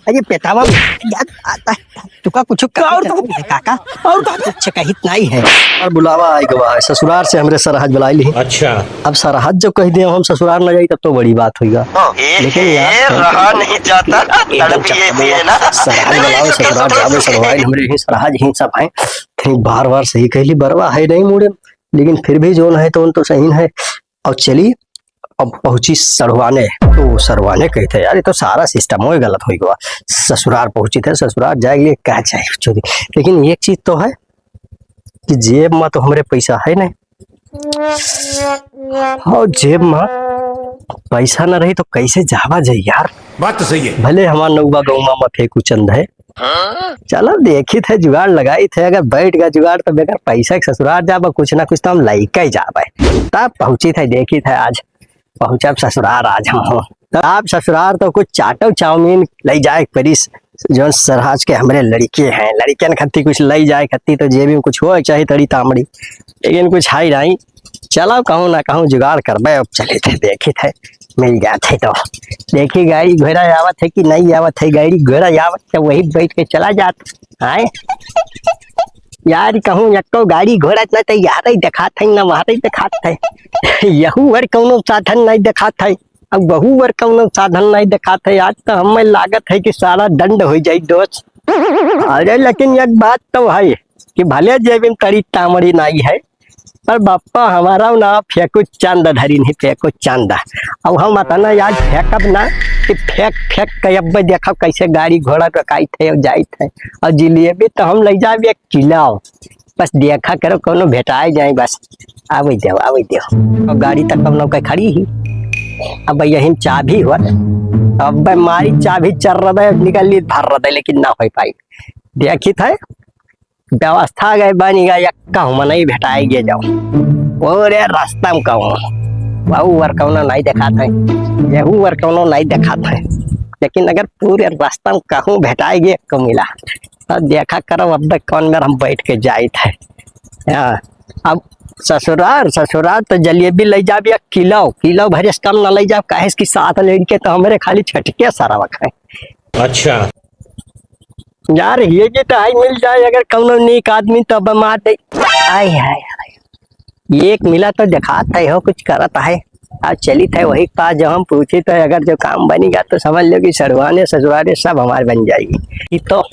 अरे पेटावा तुका कुछ काका और कुछ कहित नहीं है और बुलावा आई गवा ससुराल से हमरे सरहज बुलाई ली। अच्छा अब सरहज जब कह दिए हम ससुराल न जाई तब तो बड़ी बात होगा। लेकिन यार रहा नहीं जाता सरहज बुलाओ ससुराल जावे सरवाई हमरे ही सरहज ही सब है। बार बार सही कहली बरवा है नहीं मुड़े लेकिन फिर भी जो है तो सही है। और चली अब पहुंची सड़वाने तो सरवाने कहते यार ये तो सारा सिस्टम हो गलत हो गया। ससुराल पहुंची थे ससुराल जाएंगे क्या चाहिए लेकिन एक चीज तो है कि जेब में तो हमारे पैसा है नहीं और जेब में पैसा न रही तो कैसे जावा जाए यार। बात तो सही है। भले हमारा नौवा गौमा में फेंकू चंद है चलो देखी थे जुगाड़ लगाई थे अगर बैठ गया जुगाड़ तो बेकार पैसा के ससुराल जाबा कुछ ना कुछ तो हम लाइक ही जाबे। तब पहुंची थे देखी थे आज पहुंचा ससुराल आज हम आप ससुराल तो कुछ चाटो चाउमीन ले जाए परिस जो सरहज के हमारे लड़के हैं लड़कियन खत्ती कुछ ले जाए खत्ती तो जेबी में कुछ हो चाहिए तड़ी तामड़ी लेकिन कुछ है नहीं। चलो कहूँ ना कहूँ जुगाड़ कर अब चले थे देखे थे मिल गया थे तो देखी गाड़ी घोड़ा आवत है कि नहीं आवत है। गाड़ी घोड़ा आवत तो वही बैठ के चला जात है यार कहूँ यको गाड़ी घोड़ा न तो यार ही दिखात है न वहां ही दिखात है यहू वर कौनो साधन नहीं दिखात है अब बहु वर कौनो साधन नहीं दिखात है। आज तो हमें लागत है कि सारा दंड हो जाए दोस्त। अरे लेकिन एक बात तो है कि भले जेब में तड़ी तामड़ी नहीं है पर बापा हमारा ना फेंको चांद धरी नहीं फेंको चांद अब हम ना याद फेंकब ना कि फेंक फेंक के अब देखो कैसे गाड़ी घोड़ा रखाई थे और जाई थे और जिलेबी तो हम ले जाए एक किलो बस देखा करो कोनो भेटाए जाए बस आवे दो और गाड़ी तक हम लोग खड़ी ही अब यही चाबी हुआ अब मारी चाबी चल रहा है निकल ली भर रहा है लेकिन ना हो पाई देखी थे व्यवस्था गए बनी गया कहूँ नहीं भेटाई गे जाओ पूरे रास्ता में कहूँ बहु वर्कौनो नहीं देखा था यहू वर्कौनो नहीं देखा था लेकिन अगर पूरे रास्ता में कहूँ भेटाई गे को मिला तो देखा करो अब तक कौन में हम बैठ के जाए थे। अब ससुराल तो जलेबी ले जा किलो भरे से कम न ले जाओ कहे की साथ लड़के तो हमारे खाली छटके सारा वक्त है। अच्छा यार ये जी तो मिल जाए अगर कौनो नीक आदमी तो मार दे आय हाय एक मिला तो दिखाता है हो कुछ करता है। आज चली थे वही पास जब हम पूछे तो अगर जो काम बनेगा तो समझ लो कि सड़वाने ससुराले सब हमारे बन जाएगी। तो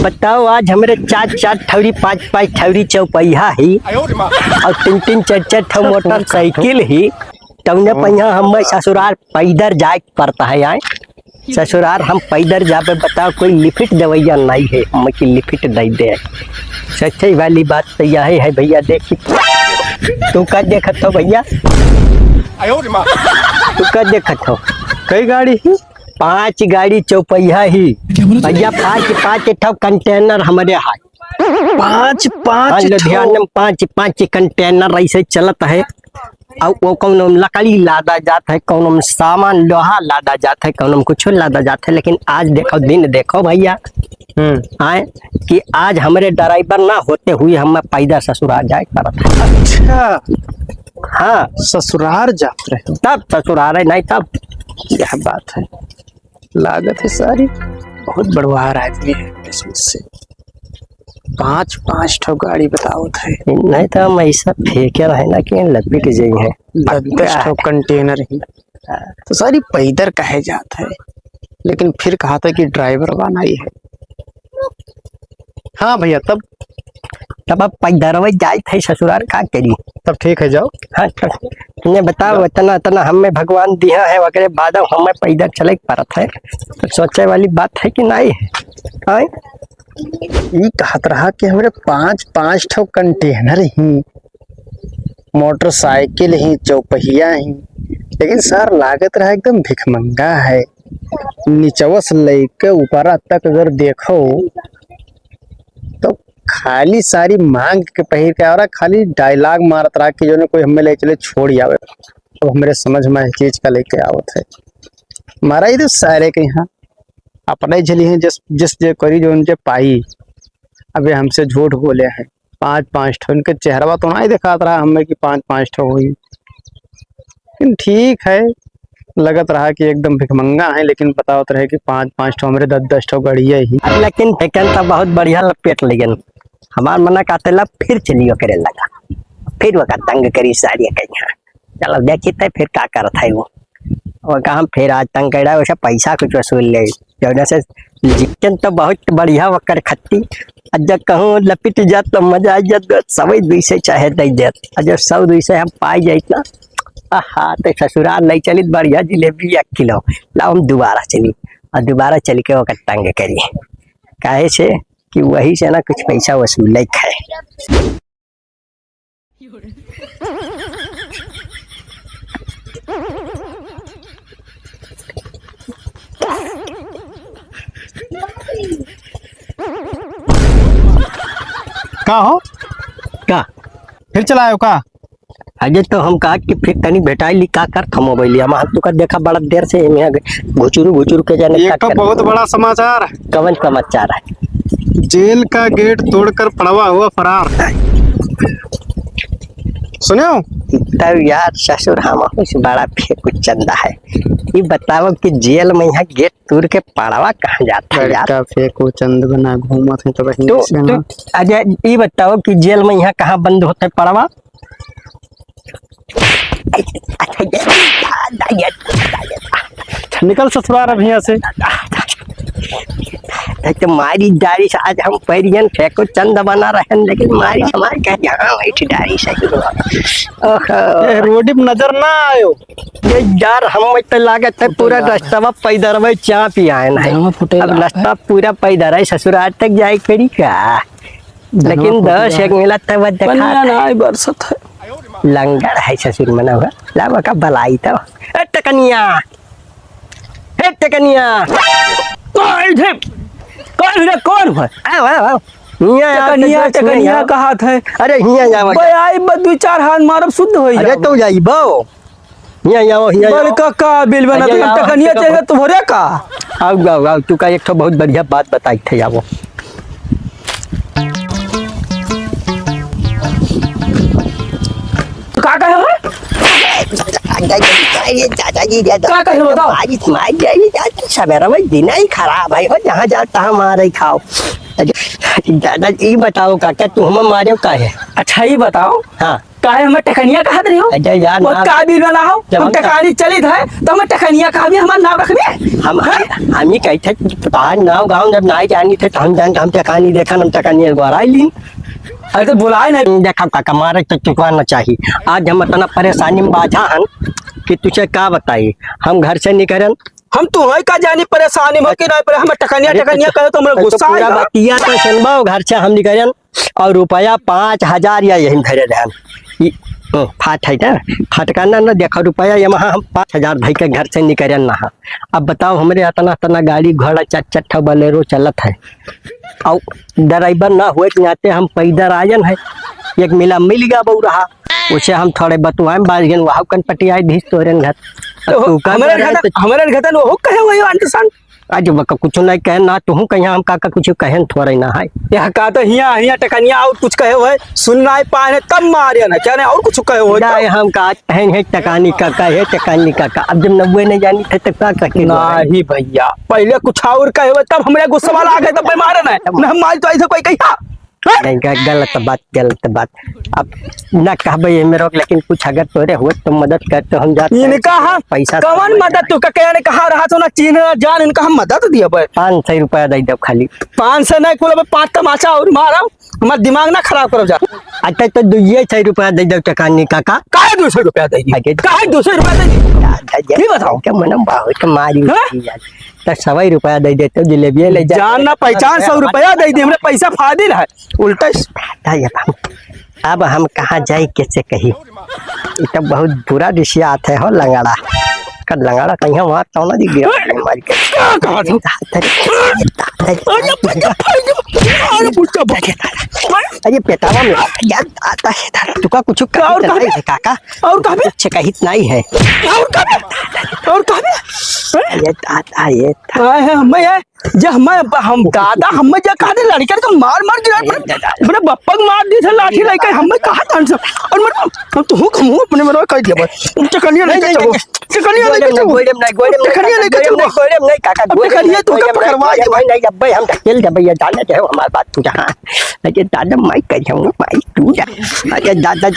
बताओ आज हमारे चार ठौरी पाँच ठौरी चौपहिया ही और तीन चार ठो मोटरसाइकिल ही तौने पहिया हम ससुराल पैदल जाए पड़ता है। आए ससुराल हम पैदल जाबे बताओ कोई लिफिट दवैया नहीं है हम की लिफिट नहीं दे सच्चाई वाली बात तो यही है भैया। देखी तू का देखत हो भैया तू का देखत हो कई गाड़ी ही 5 गाड़ी चौपहिया ही भैया 5 ठो कंटेनर हमारे हाथ 5 लुधियाना में 5 कंटेनर ऐसे चलत है और वो कौनो लकड़ी लादा जाता है कौनो में सामान लोहा लादा जाता है कौनो में कुछ लादा जाता है। लेकिन आज देखो दिन देखो भैया आए कि आज हमारे ड्राइवर ना होते हुए हम पैदल ससुराल जाए करता। अच्छा हाँ ससुराल जाते रहे तब ससुराल है नहीं तब यह बात है। लागत है सारी बहुत बड़वार आदमी है इसमें से 5 ठो गाड़ी बताओ थे नहीं तो हम ऐसा फेंके रहे ना कि लपेट जाए है 10 ठो कंटेनर ही तो सारी पैदल कहे जाता है। लेकिन फिर कहा था कि ड्राइवर वाला ही है। हाँ भैया तब अब पैदल जाए थे ससुराल का करी तब ठीक है जाओ। हाँ तुमने बताओ इतना हमें भगवान दिया है वगैरह बाद हमें पैदल चले पड़ता है तो सोचे वाली बात है कि नहीं है। ये कहत रहा कि हमारे 5 ठो कंटेनर ही मोटरसाइकिल ही चौपहिया ही लेकिन सर लागत रहा एकदम भिखमंगा है। नीचवा से लेके ऊपर तक अगर देखो तो खाली सारी मांग के पहिर के और खाली डायलॉग मारत रहा कि जो ने कोई हमें ले चले छोड़ आवे तो हमारे समझ में चीज का लेके आवत है। मारा ही तो सारे के यहाँ अपने झली हैं जिस जिस जे करी जो उनके पाई। अबे हमसे झूठ बोले हैं 5-5 ठो, उनके चेहरा तो नहीं दिखात रहा हमें कि 5-5 ठो हुई। लेकिन ठीक है, लगत रहा कि एकदम भिखमंगा है, लेकिन बतावत रहे कि 5-5 ठो हमरे 10-10 ठो गड़िया ही। लेकिन फेकन तो बहुत बढ़िया लपेट लेकिन हमार मना काटेला फिर चलियो करे लगा, फिर वो तंग करी साड़ी कहीं। चलो देखी थे फिर क्या करता है वो, और कहा फिर आज तंग कर वैसे पैसा कुछ वसूल ले जो से चिकन तो बहुत बढ़िया वकर खत्ती। जब कहूँ लपिट जात तो मजा आ जात, सवई 2 से चाहे दे जात। जब 100-2 से हम पाई जात ना, हाँ तो ससुराल नहीं चली बढ़िया जिलेबी 1 किलो लाओ, हम दोबारा चली और दोबारा चल के वो तंग करी काहे से कि वही से ना कुछ पैसा वसूल है। का हो का फिर चलायो का? अजे तो हम कहा कि फिर तनी बेटाई ली का कर थमो बैली हम तू का देखा बड़ा देर से घुचुरु के जाने ये तो बहुत बड़ा समाचार। कवन समाचार है? जेल का गेट तोड़कर पड़वा हुआ फरार। सुने हो? तब यार ससुर हम बड़ा फेंकू चंदा है। ये बताओ कि जेल में यहाँ गेट तोड़ के पड़वा कहाँ जाता है यार? फेंकू चंद बना घूमत है तो अजय ये बताओ कि जेल में यहाँ कहाँ बंद होता है पड़वा? निकल ससुराल अब यहाँ से। तो मारी दाढ़ी से आज हम परियन फेंको चंद बना रहे हैं, लेकिन मारी हमारे कह यहाँ बैठी दाढ़ी से रोडी में नजर ना आयो ये यार। हम तो लागत है पूरा रास्ता पैदल चाह पी आए ना, अब रास्ता पूरा पैदल है ससुराल तक जाए करी का, लेकिन 10 एक मिला तब देखा बरसत है लंगर है ससुर मना हुआ लावा का भलाई तो टकनिया कौन है? टकनिया का हाथ है। अरे हिया जाओ आई 2-4 हाथ मारब शुद्ध हो अरे तो जाइबो हिया जाओ हिया बल का बिल बना तो टकनिया चाहिए तुम्हारे का। आओ तू का एक तो बहुत बढ़िया बात बताई थे जाओ। का कहे हो? सवेरा में दिन ही खराब है हो, जहाँ जाता हमारे खाओ। दादाजी बताओ काका तू हम मारे का है? अच्छा ये बताओ हाँ काहे हमें टकनिया कहा रही हो? अजय यार वो काबिल बना हो हम टकनी चली है तो हमें टकनिया का भी हमारा नाम रखबे। हम ही कहते नाव गाँव जब नहीं जानी थे तो हम जान हम टकानी देखा हम टकानी गोराई ली। अरे तो बुलाए नहीं देखा काका मारे तो चुकवाना चाहिए। आज हम इतना परेशानी में बाझा हन कि तुझे क्या बताइए, हम घर से निकलन हम तुम्हें का जानी परेशानी में कि नहीं पर हमें टकनिया कहे तो हमें गुस्सा पूरा आएगा। बतिया तो सुनबो घर से हम निकलन और रुपया 5000 या यही धरे रहन फाट है ना फटकाना ना देखो रुपया यहाँ हम 5000 भाई के घर से निकलन ना। अब बताओ हमारे इतना गाड़ी घोड़ा 4 बोलेरो चलत है और ड्राइवर ना हुए के नाते हम पैदल आयन है। एक मिला मिल गया बहु रहा उसे हम थोड़े बतुआए बाज गए वहाँ कनपटी आए धीस तोरन घर हमारे घर वो कहे वही अंडरस्टैंड आज बका कुछ नहीं कहे ना तू कहीं हम काका कुछ कहे थोड़े ना है यहाँ का तो हिया टकनिया और कुछ कहे हुए सुनना पाए तब मारे ना क्या नहीं और कुछ कहे हुए हम का है टकानी काका है टकानी काका। अब जब 90 नहीं जानी थे तो क्या करके नहीं भैया पहले कुछ और कहे हुए तब हमारे गुस्सा वाला आ गए तब मारे ना हम मार तो ऐसे कोई कही गलत बात। अब न कहबे मेरे लेकिन कुछ अगर तोरे हुए तो मदद कर तो हम जाते इनका कहा पैसा कौन मदद तू का ने कहा रहा तो ना चीन जान इनका हम मदद दिया 500 रुपया दे दो खाली 500 नहीं कुल 5 तमाचा और मारा हमारा दिमाग ना खराब करो जा। अच्छा तो 200 रुपया दे दो टकानी काका काहे 200 रुपया दे दी काहे 200 रुपया दे दी ये बताओ क्या मन बहुत मारी तो 100 रुपया दे देते जलेबी ले जान ना पहचान 100 रुपया दे दी हमने पैसा फादिल है उल्टा। अब हम कहाँ जाए कैसे कही तो बहुत बुरा रिश्या आते हो लंगड़ा कर लंगाड़ा कहीं वहां तो ना दिख गया मार के कहाँ था? अरे पेटावा में यार आता है दादा तुका कुछ और कहाँ है काका और कहाँ पे? कुछ कहित नहीं है और कहाँ पे? और कहाँ पे? ये दादा ये आए हैं हमें है जे हम दादा हमें जा कहा थे लड़के को मार मार गिरा बड़े बप्पा को मार दी थे लाठी लेके हमें कहा था और मेरे तू हूँ अपने मेरे कह दिया बस चकनिया लेके चलो चकनिया लेके चलो गोइडम नहीं काका चकनिया तू का पकड़वा दे भाई नहीं अब भाई हम खेल दे भैया डालना चाहे हमारी बात तू जहाँ अरे दादा मैं कर जाऊंगा भाई तू जा अरे दादा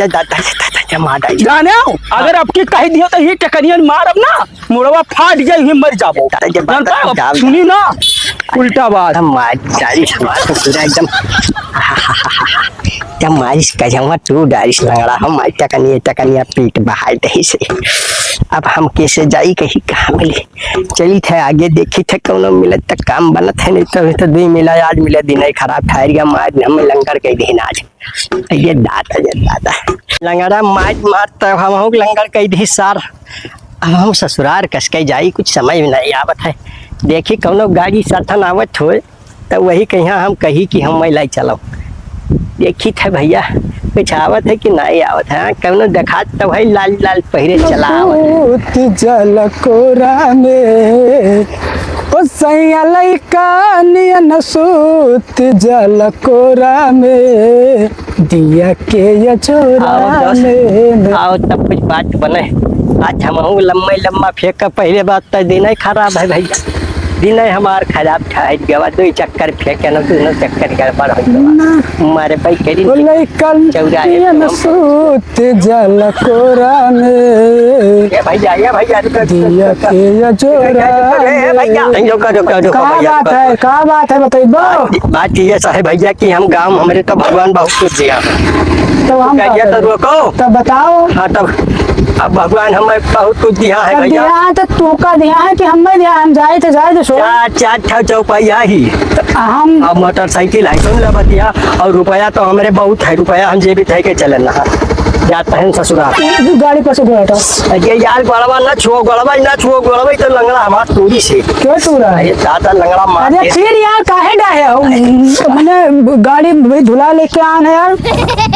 मार जाने अगर आपके कह दिया तो ये चकनिया मार अब ना मुड़वा फाट जाए ही मर जाबो सुनी ना उल्टा बात मार डालिश पूरा एकदम जब मारिश कजवा तू डालिश लंगड़ा हम टकनिया पीट बहार दही से अब हम कैसे जाई कहीं कहाँ मिले चली थे आगे देखी थे कौन मिले तक काम बनत है नहीं तो दो मिला आज मिले दिन खराब ठहर गया मार हमें लंगर कह दिन आज ये दादा लंगड़ा मार तब हम लंगर कह दी सार अब हम ससुरार कस के जाई कुछ समझ में नहीं आवत है देखी कौनो गाड़ी साथन आवत हो तो वही कहीं हम कही कि हम मैं लाई चलो देखी थे भैया कुछ आवत है कि नहीं आवत है कौनो देखा तो भाई लाल लाल पहिरे चला आवत जल कोरा में ओ सैया लइका नियन सूत जल कोरा में दिया के ये छोरा में आओ तब कुछ बात बने आज हम लम्बा फेंक पहले बात तो दिन ही खराब है भैया दिन ही हमार खराब ठहर गया दो चक्कर फेंके ना दोनों चक्कर गड़बड़ हो गया हमारे भाई करी सूत जल कोरा में भैया दिया के ये छोरा का बात है बताइए बात ये है भैया कि हम गांव हमारे तो भगवान बहुत कुछ दिया तो हम तो रोको तो बताओ हाँ तब अब भगवान हमें बहुत कुछ दिया है भैया दिया तो तू का दिया है कि हमें दिया हम जाए तो सो चार चौपाइया ही हम अब मोटरसाइकिल है कौन लगा दिया और रुपया तो हमारे बहुत है रुपया हम जेबी थे के चले ना जाते हैं ससुराल गाड़ी पर से बैठो ये यार गड़बा ना छुओ गड़बा तो लंगड़ा हमारा टूरी से क्यों तू रहा है दादा लंगड़ा मार अरे फिर यार काहे डाहे हो मैंने गाड़ी भी धुला लेके आना यार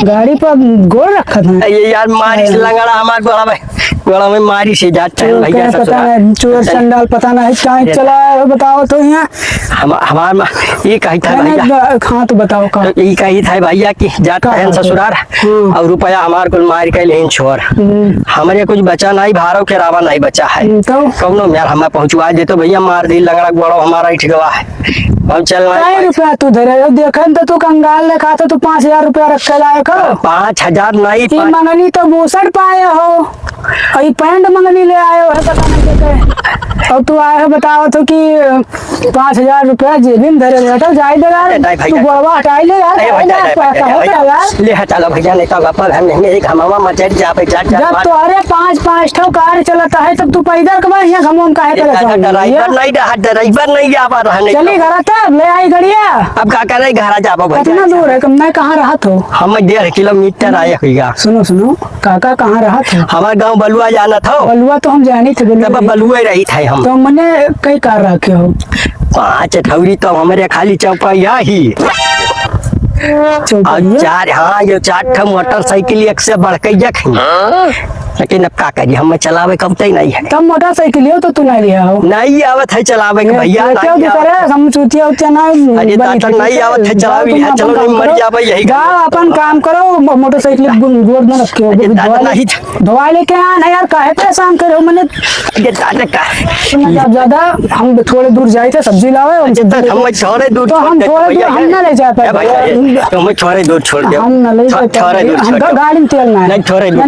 गाड़ी पर गोल रखा था ये यार मारी से लंगड़ा हमारा गोड़ा में मारी से जाते हैं भैया ससुराल चोर संडाल पता नहीं कहाँ चला है बताओ तो यहाँ हमारा ये कही था भैया हाँ तो बताओ कहाँ ये कही था भैया कि जाते हैं ससुराल और रुपया हमारे को मार के लेन छोड़ हमारे कुछ बचा नहीं भारो के रावा नहीं बचा है तो कौनो यार हमें पहुंचवा दे तो भैया मार दी लंगड़ा गोड़ो हमारा ही ठिकवा है अब चल रुपया तू धरे देखन तो तू कंगाल लिखा तो तू 5,000 रुपया रख लाए को 5,000 नहीं मंगनी तो 62 पाए हो और पैंट मंगनी ले आए हो पता नहीं क्या और तू आए हो बताओ तो कि 5,000 रुपया जेबी में धरे बैठो जाए दे यार तू गोड़वा हटाई ले यार ले हटा लो भैया नहीं तो वापस हम नहीं घमावा मचट जा पे जा जब तुम्हारे 5 ठो कार चलता है तब तू पैदल कमा यहाँ घमों काहे ड्राइवर नहीं आ पा रहा चली घर तब ले आई गड़िया अब का करे घर जाबो कितना दूर है मैं कहाँ रहा था हम 1.5 किलोमीटर आए हुआ सुनो काका कहाँ रहा था हमारे गाँव बलुआ जाना था बलुआ तो हम जानी थे बलुआ रही थे हम तो मैंने कई कार रखे हो 5 ठौरी तो हमारे खाली चौपाइया ही और 4 मोटरसाइकिल एक से बढ़ के लेकिन अब का करिए हम चलावे कब तक नहीं है तब मोटरसाइकिल हो तो तू नहीं लिया हो नहीं आवत है चलावे के भैया हम चूतिया उतिया अरे दादा नहीं आवत है चलावे चलो नहीं मर जावे यही जाओ अपन काम करो मोटरसाइकिल गोद में रखे हो नहीं धोआ लेके आना यार काहे परेशान करे हो मैंने दादा का ज्यादा हम थोड़े दूर जाए थे सब्जी लावे हम थोड़े दूर तो हम थोड़े दूर हम ना ले जा पाए तुम थोड़े दूर छोड़ दो हम ना ले जा गाड़ी में तेल ना नहीं थोड़े दूर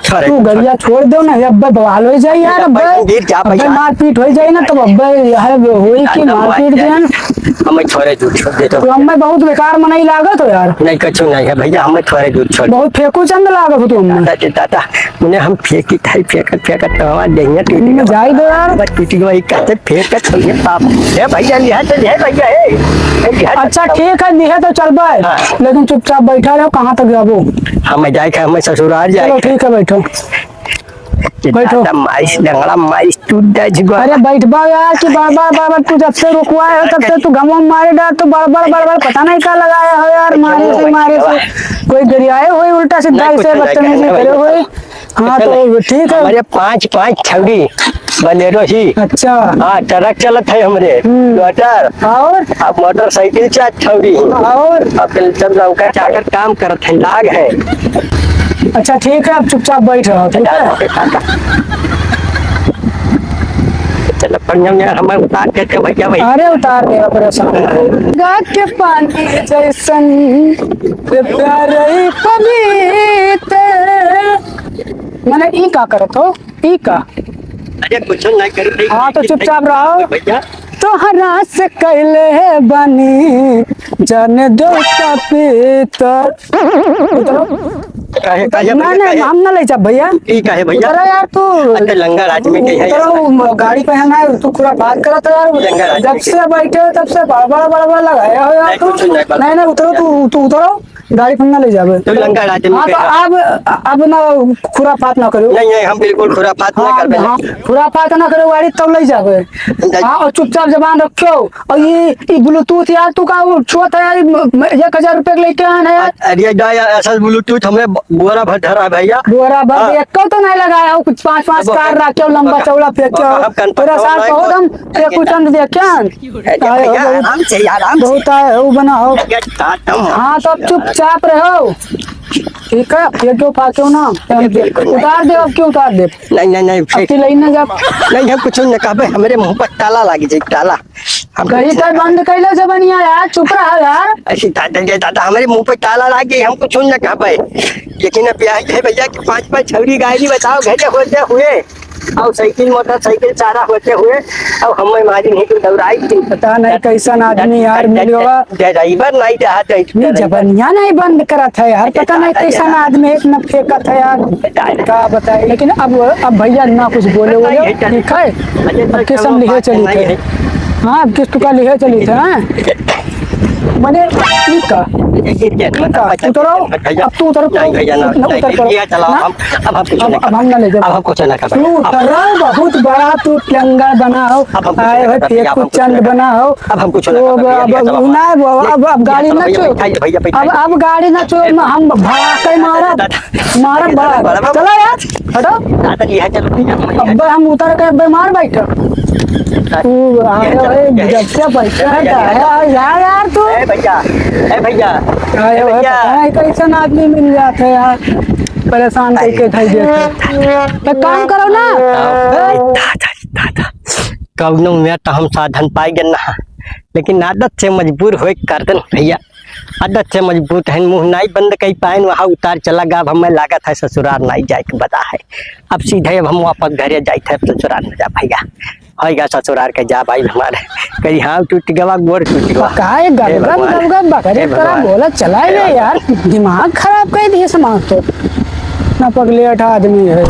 तू गड़िया छोड़ दो ना अब बवाल हो जाए यार अब मारपीट हो जाए ना तब अब हुई की मारपीट जो हमें थोड़े दूर छोड़ दे तो हमें बहुत बेकार मनाई लागत हो यार नहीं कछु नहीं है भैया हमें थोड़े दूर छोड़ बहुत फेंकू चंद लागत हो तुम दादा उन्हें हम फेंकी था फेंकत तो हमारा देंगे टूटी जाए दो यार बस टूटी वही कहते फेंकत होंगे पाप है भैया लिया तो है भैया अच्छा ठीक है लिया तो चल बाय लेकिन चुपचाप बैठा रहो कहाँ तक जाबो हमें जाए हमें ससुराल जाए ठीक है बैठो बैठो। माइस डंगड़ा माइस टूट जाए जुगाड़। अरे बैठ बा यार कि बार बार तू जब से रुकवाए हो तब से तू घमो मारे डाल तू बार पता नहीं क्या लगाया हो यार, मारे से कोई गरियाए हुए उल्टा सीधा ऐसे बदतमीजी करे हुए। हाँ तो ठीक है। हमारे पांच छौड़ी बलेरो ही। अच्छा हाँ ट्रक चलत है हमरे मोटर, और अब मोटरसाइकिल से छौड़ी और अब जब नौका चाकर काम करत है लाग है। अच्छा ठीक है, अब चुपचाप बैठ रहो ठीक है। चल बढ़िया हमें उतार के भैया भाई। अरे उतार देगा परेशान गा के पानी जैसन प्यार पवित्र। मैंने ई का करत हो ई का। अरे कुछ नहीं करी। हाँ तो चुपचाप रहो। भैया तोहरा से कहले बनी जाने दो का पीतर। नहीं हम ना ले जा भैया। ठीक है भैया। उतरा यार तू। अरे लंगर आदमी के है। उतरो गाड़ी पे है ना, तू पूरा बात करत है यार। जब से बैठे हो तब से बड़ा लगाया हो यार तू। नहीं उतरो तू उतरो गाड़ी पे ना ले जावे। तो लंगर आदमी। हाँ तो अब ना खुरापात ना करो। नहीं हम बिल्कुल खुरापात ना करबे। हाँ खुरापात ना करो, गाड़ी तब ले जावे। हाँ और चुपचाप जबान रखो। और ये ब्लूटूथ यार तू का छोट है यार, 1000 रुपए लेके आना यार। अरे ऐसा ब्लूटूथ हमें बोरा भर धरा है भैया। बोरा भर एक तो नहीं लगाया हो, कुछ 5 कार रखे लंबा चौड़ा फेंको पूरा साल बहुत हम एक चंद देखिए आराम से बहुत है वो बना हो। हाँ तो अब चुपचाप रहो ठीक है। ये क्यों फाक्यो ना उतार दे, अब क्यों उतार दे। नहीं ले ना जब नहीं हम कुछ नहीं कहबे, हमरे मुंह पर ताला लागी जाए ताला। हम गई तो बंद कैले से बनिया यार, चुप रहा यार। ऐसी दादा हमारे मुंह पे ताला लागे, हम कुछ नहीं कहबे। लेकिन अब ब्याह है भैया कि 5 छौड़ी गाड़ी बताओ घरे होते हुए और साइकिल मोटरसाइकिल सारा होते हुए अब हमें मारी नहीं तो दौड़ाई। पता नहीं कैसा आदमी यार मिलेगा। ड्राइवर नहीं रहा जबनिया नहीं बंद करत है यार, पता नहीं कैसा आदमी एक न फेंकत है यार, क्या बताए। लेकिन अब भैया ना कुछ बोले ठीक है। अब किसम लिखे चली थे। हाँ अब किस तुका लिखे चली थे मैंने ठीक का उतरो। अब तू उतर अब हम ना ले जाओ। तू उतरो, बहुत बड़ा तू लंगर बना हो, आए हो फेंकू चंद बना हो। अब गाड़ी न चो, अब गाड़ी न चो, हम भाग मारा बड़ा। चलो यार हटो। अब हम उतर के बीमार बैठो। तू जब से बैठा है यार तू भैया कैसा आदमी मिल जाते है यार, परेशान करके थई देते। काम करो ना कौनो में तो हम साधन पाई गए ना, लेकिन आदत से मजबूर हो कर दन भैया। आदत से मजबूर है, मुंह नहीं बंद कर पाए वहाँ उतार चला गा। अब हमें लागत है ससुराल नहीं जाए के बता है। अब सीधे अब हम वापस घरे जाए थे ससुराल में जा भैया होगा ससुराल के जा भाई हमारे कहीं हाथ टूट गया गोर टूट गया। गम बकरे बोला चलाए यार, दिमाग खराब कर दिए समाज तो ना पगलेट आदमी है।